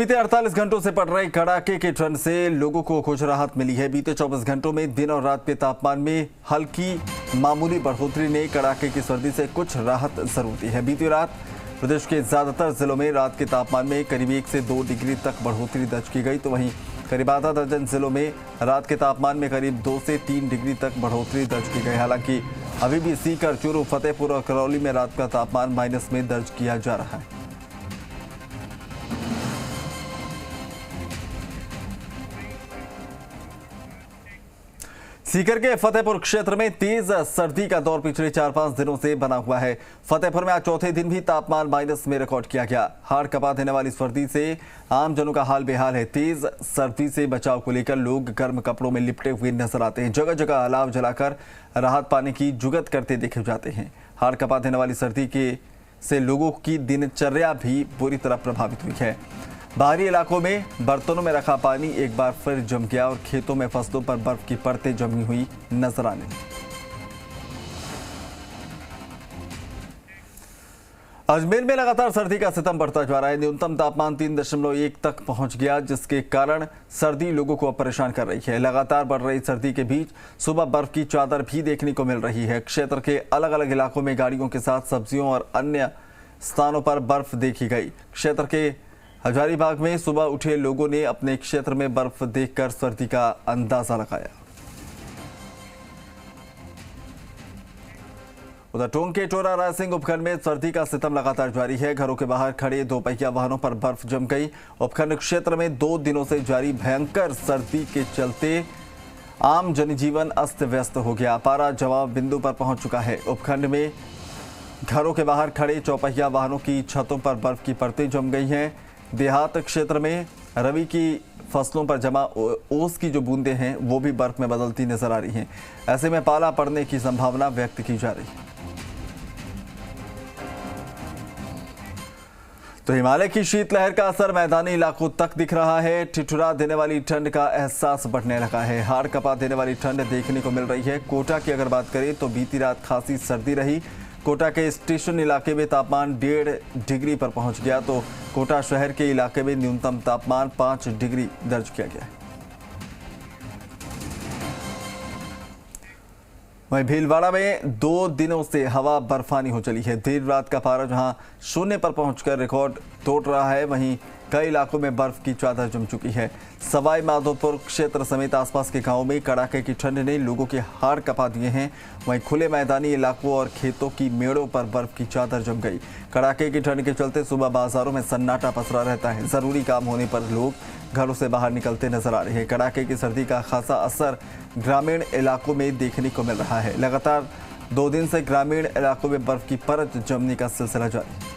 बीते 48 घंटों से पड़ रही कड़ाके की ठंड से लोगों को कुछ राहत मिली है। बीते 24 घंटों में दिन और रात के तापमान में हल्की मामूली बढ़ोतरी ने कड़ाके की सर्दी से कुछ राहत जरूर दी है। बीती रात प्रदेश के ज्यादातर जिलों में रात के तापमान में करीब 1 से 2 डिग्री तक बढ़ोतरी दर्ज की गई, तो वहीं करीब आधा दर्जन जिलों में रात के तापमान में करीब 2 से 3 डिग्री तक बढ़ोतरी दर्ज की गई। हालांकि अभी भी सीकर, चूरू, फतेहपुर और करौली में रात का तापमान माइनस में दर्ज किया जा रहा है। सीकर के फतेहपुर क्षेत्र में तेज सर्दी का दौर पिछले 4-5 दिनों से बना हुआ है। फतेहपुर में आज चौथे दिन भी तापमान माइनस में रिकॉर्ड किया गया। हाड़ कपा देने वाली सर्दी से आम जनों का हाल बेहाल है। तेज सर्दी से बचाव को लेकर लोग गर्म कपड़ों में लिपटे हुए नजर आते हैं। जगह जगह अलाव जलाकर राहत पाने की जुगत करते देखे जाते हैं। हाड़ कपा देने वाली सर्दी से लोगों की दिनचर्या भी बुरी तरह प्रभावित हुई है। बाहरी इलाकों में बर्तनों में रखा पानी एक बार फिर जम गया और खेतों में फसलों पर बर्फ की परतें जमी हुई नजर आने लगी। अजमेर में लगातार सर्दी का सितम बढ़ता जा रहा है। न्यूनतम तापमान 3.1 तक पहुंच गया, जिसके कारण सर्दी लोगों को परेशान कर रही है। लगातार बढ़ रही सर्दी के बीच सुबह बर्फ की चादर भी देखने को मिल रही है। क्षेत्र के अलग अलग इलाकों में गाड़ियों के साथ सब्जियों और अन्य स्थानों पर बर्फ देखी गई। क्षेत्र के हजारीबाग में सुबह उठे लोगों ने अपने क्षेत्र में बर्फ देखकर सर्दी का अंदाजा लगाया। उधर टोंक के टोरा रायसिंह उपखंड में सर्दी का सितम लगातार जारी है। घरों के बाहर खड़े 2 पहिया वाहनों पर बर्फ जम गई। उपखंड क्षेत्र में 2 दिनों से जारी भयंकर सर्दी के चलते आम जनजीवन अस्त व्यस्त हो गया। पारा जवाब बिंदु पर पहुंच चुका है। उपखंड में घरों के बाहर खड़े 4 पहिया वाहनों की छतों पर बर्फ की परतें जम गई हैं। देहात क्षेत्र में रबी की फसलों पर जमा ओस की जो बूंदें हैं वो भी बर्फ में बदलती नजर आ रही हैं। ऐसे में पाला पड़ने की संभावना व्यक्त की जा रही है। तो हिमालय की शीतलहर का असर मैदानी इलाकों तक दिख रहा है। ठिठुरा देने वाली ठंड का एहसास बढ़ने लगा है। हाड़ कपा देने वाली ठंड देखने को मिल रही है। कोटा की अगर बात करें तो बीती रात खासी सर्दी रही। कोटा के स्टेशन इलाके में तापमान 1.5 डिग्री पर पहुंच गया, तो कोटा शहर के इलाके में न्यूनतम तापमान 5 डिग्री दर्ज किया गया है। वहीं भीलवाड़ा में 2 दिनों से हवा बर्फानी हो चली है। देर रात का पारा जहां शून्य पर पहुंचकर रिकॉर्ड तोड़ रहा है, वहीं कई इलाकों में बर्फ की चादर जम चुकी है। सवाई माधोपुर क्षेत्र समेत आसपास के गांवों में कड़ाके की ठंड ने लोगों के हाड़ कपा दिए हैं। वहीं खुले मैदानी इलाकों और खेतों की मेड़ों पर बर्फ की चादर जम गई। कड़ाके की ठंड के चलते सुबह बाजारों में सन्नाटा पसरा रहता है। जरूरी काम होने पर लोग घरों से बाहर निकलते नजर आ रहे हैं। कड़ाके की सर्दी का खासा असर ग्रामीण इलाकों में देखने को मिल रहा है। लगातार 2 दिन से ग्रामीण इलाकों में बर्फ की परत जमने का सिलसिला जारी है।